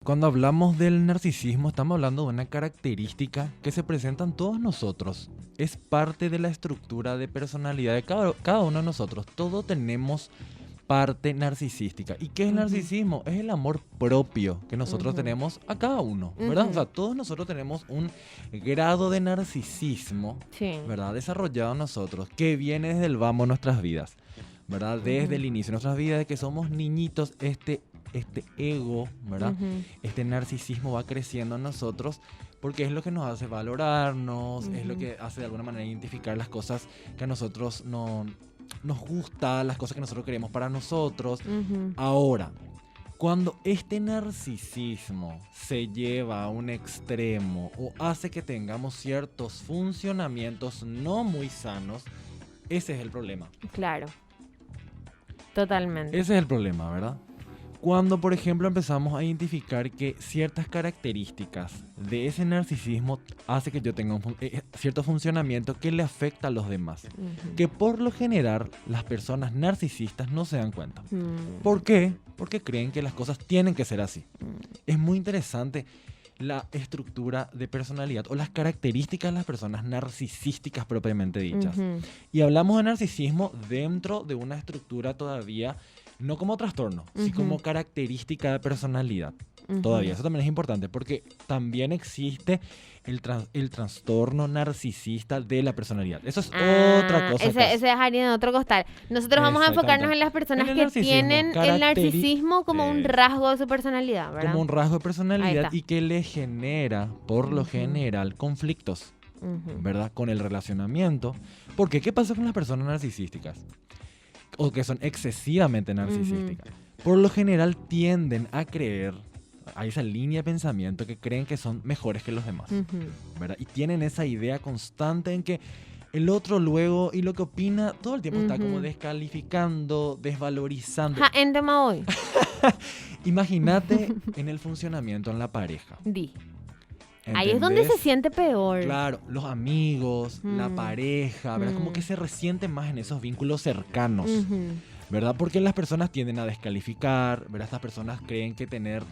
Cuando hablamos del narcisismo, estamos hablando de una característica que se presenta en todos nosotros. Es parte de la estructura de personalidad de cada uno de nosotros. Todos tenemos parte narcisística. ¿Y qué es el Ujú, narcisismo? Es el amor propio que nosotros ujú, tenemos a cada uno, ¿verdad? O ujú. sea, todos nosotros tenemos un grado de narcisismo, Sí. ¿verdad? Desarrollado en nosotros, que viene desde el vamos de nuestras vidas, ¿verdad? Desde Ujú, el inicio de nuestras vidas, de que somos niñitos, este ego, ¿verdad? ujú, Este narcisismo va creciendo en nosotros porque es lo que nos hace valorarnos, es lo ujú, que hace de alguna manera identificar las cosas que a nosotros no nos gusta, las cosas que nosotros queremos para nosotros. ujú. Ahora, cuando este narcisismo se lleva a un extremo o hace que tengamos ciertos funcionamientos no muy sanos, ese es el problema. Claro, totalmente. Ese es el problema, ¿verdad? Cuando, por ejemplo, empezamos a identificar que ciertas características de ese narcisismo hace que yo tenga cierto funcionamiento que le afecta a los demás. Ujú, Que por lo general las personas narcisistas no se dan cuenta. mm, ¿Por qué? Porque creen que las cosas tienen que ser así. mm, Es muy interesante la estructura de personalidad o las características de las personas narcisísticas propiamente dichas. ujú, Y hablamos de narcisismo dentro de una estructura todavía, no como trastorno, sino ujú, como característica de personalidad. ujú. Todavía, eso también es importante porque también existe el trastorno narcisista de la personalidad. Eso es otra Ah, cosa acá. ese es harina de otro costal. Nosotros vamos a enfocarnos Exactamente. en las En personas el que narcisismo, tienen el narcisismo como un eso, rasgo de su personalidad, como ¿verdad? un rasgo de Ahí personalidad está. y que le genera, por lo Ujú, general, conflictos, ujú, ¿verdad? Con el relacionamiento. Porque, ¿qué pasa con las personas narcisísticas? O que son excesivamente ujú, narcisísticas. Por lo general tienden a creer, a esa línea de pensamiento que creen que son mejores que los demás, ujú. ¿verdad? Y tienen esa idea constante en que el otro luego y lo que opina todo el tiempo está como Ujú. descalificando, desvalorizando. Ja, en tema hoy. Imagínate en el funcionamiento en la pareja, Di. Ahí es donde se ¿entendés? siente peor. Claro, los amigos, la Mm, pareja, ¿verdad? Como que mm, se resiente más en esos vínculos cercanos, ujú, ¿verdad? Porque las personas tienden a descalificar, ¿verdad? Estas personas creen tener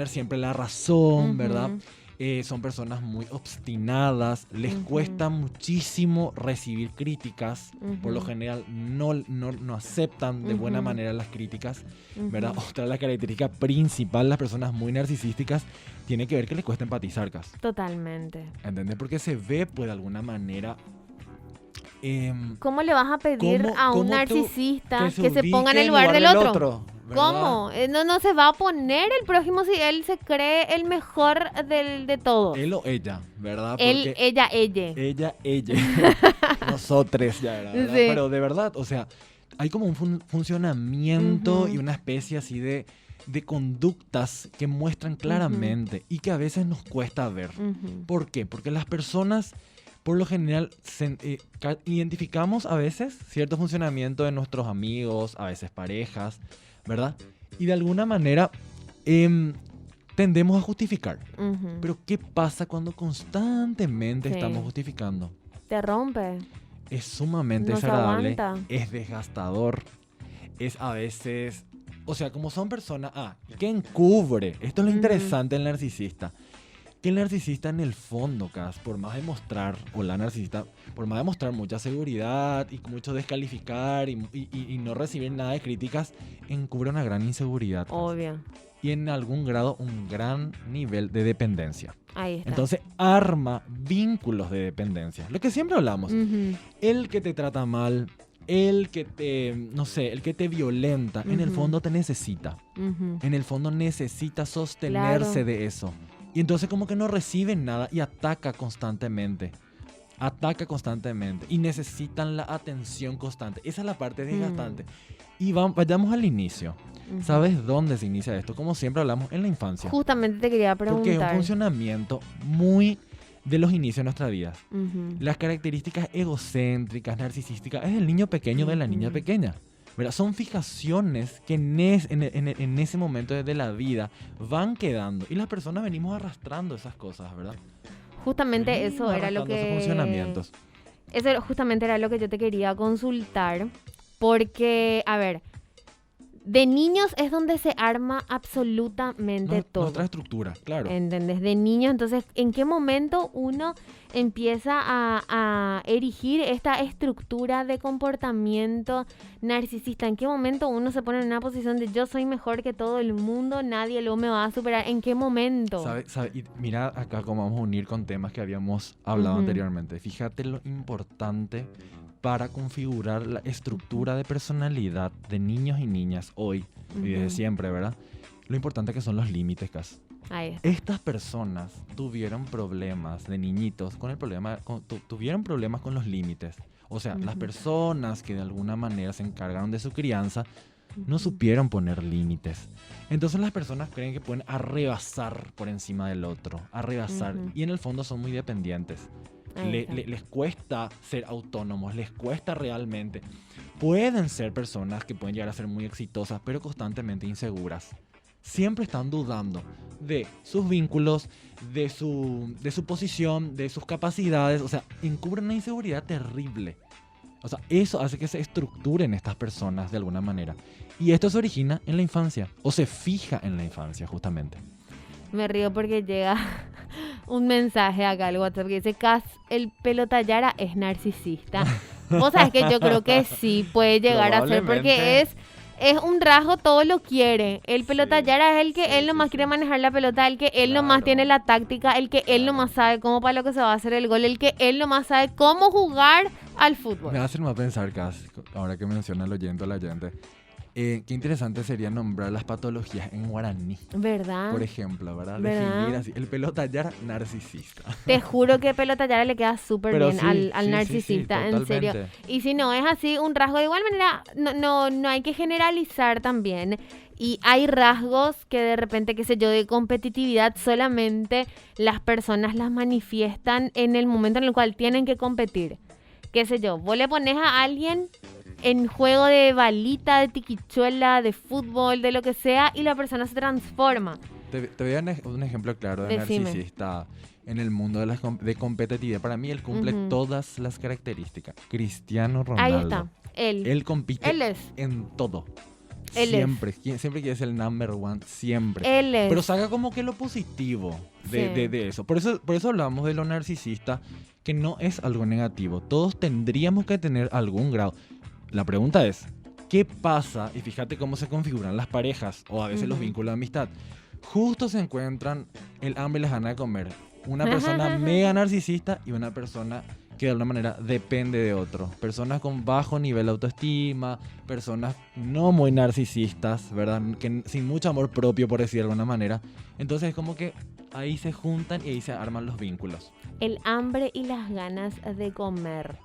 siempre la razón, ¿verdad? ujú, Son personas muy obstinadas, les ujú, cuesta muchísimo recibir críticas, por lo ujú, general no aceptan de buena ujú, manera las críticas, ¿verdad? ujú. Otra de las características principales de las personas muy narcisísticas tiene que ver que les cuesta empatizar, Cas. Totalmente. ¿Entendés? Porque se ve, pues, de alguna manera, em, ¿Cómo le vas a pedir cómo, a un cómo tú, que narcisista se que se ponga en ubique el en lugar lugar del del otro? otro, ¿verdad? ¿Cómo? No se va a poner el prójimo si él se cree el mejor de todos. Él o ella, ¿verdad? Él, Porque ella, ella. ella, nosotros ya era, ¿verdad? Sí. Pero de verdad, o sea, hay como un funcionamiento y Ujú, una especie así de conductas que muestran ujú, claramente y que a veces nos cuesta ver. ujú, ¿Por qué? Porque las personas, por lo general, identificamos a veces cierto funcionamiento de nuestros amigos, a veces parejas, ¿verdad? Y de alguna manera em, tendemos a justificar. ujú. Pero ¿qué pasa cuando constantemente estamos Sí. justificando? Te rompe. Es sumamente No se desagradable, aguanta. es desgastador, es a veces... O sea, como son personas... que encubre. Esto es lo Ujú, interesante del narcisista. Que el narcisista en el fondo, Cas, por más demostrar, o la narcisista, por más demostrar mucha seguridad y mucho descalificar y no recibir nada de críticas, encubre una gran inseguridad, Cas. obvio. Y en algún grado un gran nivel de dependencia. Ahí está. Entonces arma vínculos de dependencia. Lo que siempre hablamos. Ujú, El que te trata mal, el que te, no sé, el que te violenta, en el ujú, fondo te necesita. ujú. En el fondo necesita sostenerse Claro. de eso. Y entonces como que no recibe nada y ataca constantemente. Ataca constantemente. Y necesitan la atención constante. Esa es la parte Mm, desgastante. Y vayamos al inicio. ujú. ¿Sabes dónde se inicia esto? Como siempre hablamos, en la infancia. Justamente te quería Porque es un preguntar. funcionamiento muy de los inicios de nuestra vida. Ujú, Las características egocéntricas, narcisísticas, es el niño pequeño de la niña ujú. pequeña. ¿Verdad? Son fijaciones que en ese momento de la vida van quedando. Y las personas venimos arrastrando esas cosas, ¿verdad? Justamente Venimos eso era lo arrastrando esos que... funcionamientos. Eso justamente era lo que yo te quería consultar. Porque, a ver, de niños es donde se arma absolutamente todo. Nuestra estructura, claro. ¿Entendés? De niños, entonces, ¿en qué momento uno empieza a erigir esta estructura de comportamiento narcisista? ¿En qué momento uno se pone en una posición de yo soy mejor que todo el mundo, nadie luego me va a superar? ¿En qué momento? ¿Sabe? Y mira acá cómo vamos a unir con temas que habíamos hablado anteriormente. Fíjate lo importante para configurar la estructura de personalidad de niños y niñas hoy y desde siempre, ¿verdad? Lo importante que son los límites, Cas. Ahí está. Estas personas tuvieron problemas de niñitos tuvieron problemas con los límites. O sea, las personas que de alguna manera se encargaron de su crianza no supieron poner límites. Entonces las personas creen que pueden arrebasar por encima del otro, arrebasar, y en el fondo son muy dependientes. Les cuesta ser autónomos, les cuesta realmente. Pueden ser personas que pueden llegar a ser muy exitosas, pero constantemente inseguras. Siempre están dudando de sus vínculos, de su posición, de sus capacidades. O sea, encubren una inseguridad terrible. O sea, eso hace que se estructuren estas personas de alguna manera. Y esto se origina en la infancia, o se fija en la infancia, justamente. Me río porque llega un mensaje acá al WhatsApp que dice: Cas, el pelotallara es narcisista. Vos sabés que yo creo que sí puede llegar a ser, porque es un rasgo, todo lo quiere. El pelotallara es el que él nomás quiere manejar la pelota, el que él nomás tiene la táctica, el que él nomás sabe cómo para lo que se va a hacer el gol, el que él nomás sabe cómo jugar al fútbol. Me hace más pensar, Cas, ahora que menciona el oyente o la oyente. Qué interesante sería nombrar las patologías en guaraní. ¿Verdad? Por ejemplo, ¿verdad? ¿Verdad? Definir así. El pelotallara narcisista. Te juro que pelotallara le queda súper bien al narcisista, sí, en serio. Y si no es así, un rasgo de igual manera, no hay que generalizar también. Y hay rasgos que de repente, qué sé yo, de competitividad solamente las personas las manifiestan en el momento en el cual tienen que competir. Qué sé yo, vos le pones a alguien en juego de balita, de tiquichuela, de fútbol, de lo que sea, y la persona se transforma. Te voy a dar un ejemplo claro de narcisista en el mundo de competitividad. Para mí él cumple todas las características. Cristiano Ronaldo. Ahí está, Él compite en todo. Siempre quiere ser el number one, siempre. Él es. Pero saca como que lo positivo de eso. Por eso hablamos de lo narcisista, que no es algo negativo. Todos tendríamos que tener algún grado. La pregunta es, ¿qué pasa? Y fíjate cómo se configuran las parejas o a veces los vínculos de amistad. Justo se encuentran el hambre y las ganas de comer. Una persona mega narcisista y una persona que de alguna manera depende de otro. Personas con bajo nivel de autoestima, personas no muy narcisistas, ¿verdad? Que sin mucho amor propio, por decir de alguna manera. Entonces es como que ahí se juntan y ahí se arman los vínculos. El hambre y las ganas de comer.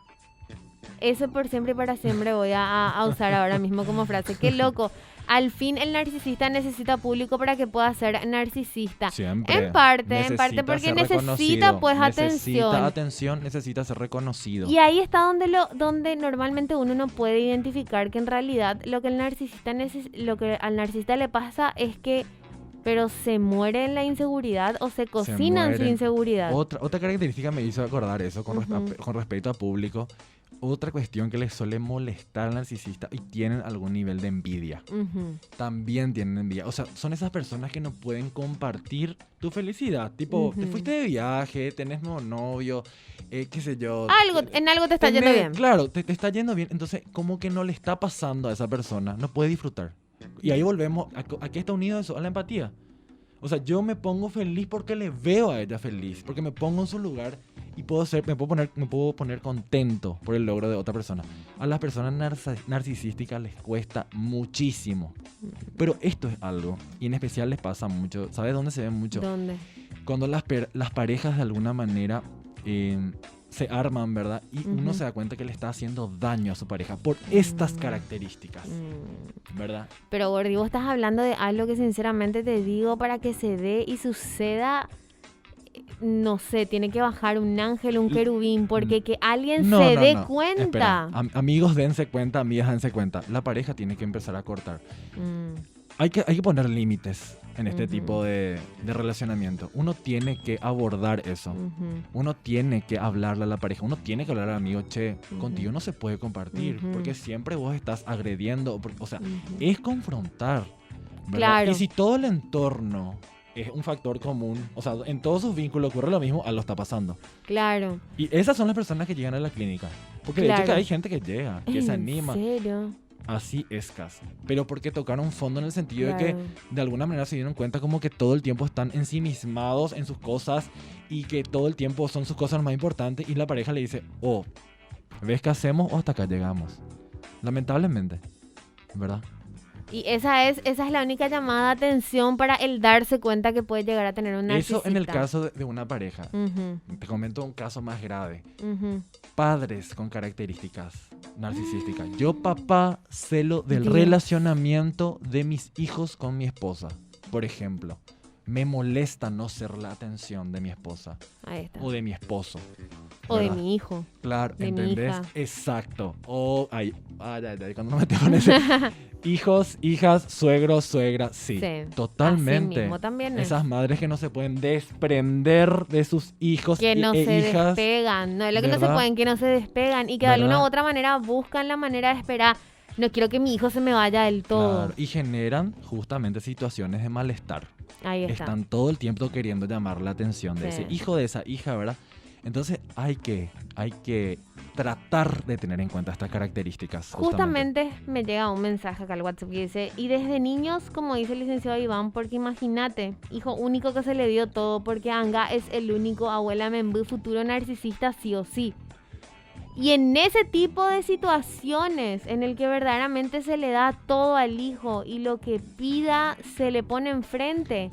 Eso por siempre y para siempre voy a usar ahora mismo como frase. ¡Qué loco! Al fin el narcisista necesita público para que pueda ser narcisista. Siempre. En parte porque necesita pues atención. Necesita atención, necesita ser reconocido. Y ahí está donde normalmente uno no puede identificar que en realidad lo que al narcisista le pasa es que pero se muere en la inseguridad o se cocina en su inseguridad. Otra característica me hizo acordar eso con respecto a público. Otra cuestión que les suele molestar al narcisista y tienen algún nivel de envidia. También tienen envidia. O sea, son esas personas que no pueden compartir tu felicidad. Tipo, te fuiste de viaje, tenés nuevo novio, qué sé yo. En algo te está yendo bien. Claro, te está yendo bien. Entonces, como que no le está pasando a esa persona, no puede disfrutar. Y ahí volvemos, ¿a qué está unido eso? A la empatía. O sea, yo me pongo feliz porque le veo a ella feliz, porque me pongo en su lugar y me puedo poner contento por el logro de otra persona. A las personas narcisísticas les cuesta muchísimo. Pero esto es algo, y en especial les pasa mucho. ¿Sabes dónde se ve mucho? ¿Dónde? Cuando las parejas de alguna manera se arman, ¿verdad? Y uno se da cuenta que le está haciendo daño a su pareja por estas características, ¿verdad? Pero Gordi, vos estás hablando de algo que sinceramente te digo, para que se dé y suceda, no sé, tiene que bajar un ángel, un querubín, porque que alguien se dé cuenta. Espera. Amigos, dense cuenta, amigas, dense cuenta. La pareja tiene que empezar a cortar. Hay que poner límites. en este tipo de relacionamiento. Uno tiene que abordar eso. Uno tiene que hablarle a la pareja. Uno tiene que hablar al amigo, che, contigo no se puede compartir. Porque siempre vos estás agrediendo. O sea, es confrontar, ¿verdad? Claro. Y si todo el entorno es un factor común, o sea, en todos sus vínculos ocurre lo mismo, a lo está pasando. Claro. Y esas son las personas que llegan a la clínica. Porque de hecho que hay gente que llega, que se anima. ¿En serio? Así es casi. Pero porque tocaron fondo en el sentido de que de alguna manera se dieron cuenta como que todo el tiempo están ensimismados en sus cosas y que todo el tiempo son sus cosas más importantes y la pareja le dice, oh, ¿ves qué hacemos o hasta acá llegamos? Lamentablemente, ¿verdad? Y esa es la única llamada de atención para el darse cuenta que puede llegar a tener un narcisista. Eso en el caso de una pareja. Te comento un caso más grave. Padres con características narcisísticas. Yo, papá, celo del relacionamiento de mis hijos con mi esposa. Por ejemplo, me molesta no ser la atención de mi esposa. Ahí está. O de mi esposo. O ¿verdad? de mi hijo. Claro, de ¿entendés? mi hija. Exacto. O, cuando me tengo con ese. Hijos, hijas, suegros, suegras, sí. Totalmente. Así mismo también es. Esas madres que no se pueden desprender de sus hijos que no se hijas. Despegan. No es lo que no se ¿verdad? pueden, que no se despegan. Y que de alguna u otra manera buscan la manera de esperar. No quiero que mi hijo se me vaya del todo. Claro, y generan justamente situaciones de malestar. Ahí está. Están todo el tiempo queriendo llamar la atención de ese hijo, de esa hija, ¿verdad? Entonces hay que tratar de tener en cuenta estas características. Justamente me llega un mensaje acá al WhatsApp que dice, y desde niños, como dice el licenciado Iván, porque imagínate, hijo único que se le dio todo, porque Anga es el único abuela Membú, futuro narcisista sí o sí. Y en ese tipo de situaciones en el que verdaderamente se le da todo al hijo y lo que pida se le pone enfrente,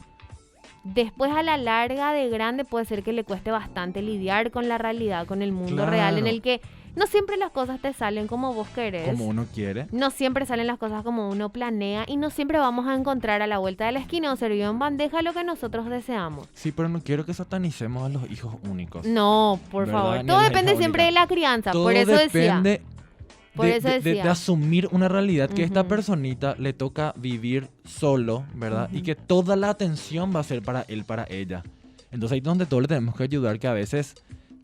después a la larga de grande puede ser que le cueste bastante lidiar con la realidad, con el mundo real en el que no siempre las cosas te salen como vos querés. Como uno quiere. No siempre salen las cosas como uno planea y no siempre vamos a encontrar a la vuelta de la esquina o servido en bandeja lo que nosotros deseamos. Sí, pero no quiero que satanicemos a los hijos únicos. No, por ¿verdad? favor. Ni Todo a la depende hija siempre única. de la crianza. Todo por eso depende decía. Por eso decía. de asumir una realidad que esta personita le toca vivir solo, ¿verdad? Y que toda la atención va a ser para él, para ella. Entonces ahí es donde todos le tenemos que ayudar, que a veces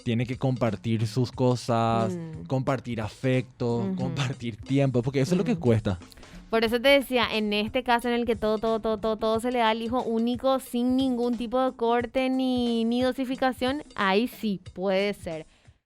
tiene que compartir sus cosas, compartir afecto, compartir tiempo, porque eso es lo que cuesta. Por eso te decía, en este caso en el que todo se le da al hijo único sin ningún tipo de corte ni dosificación, ahí sí puede ser.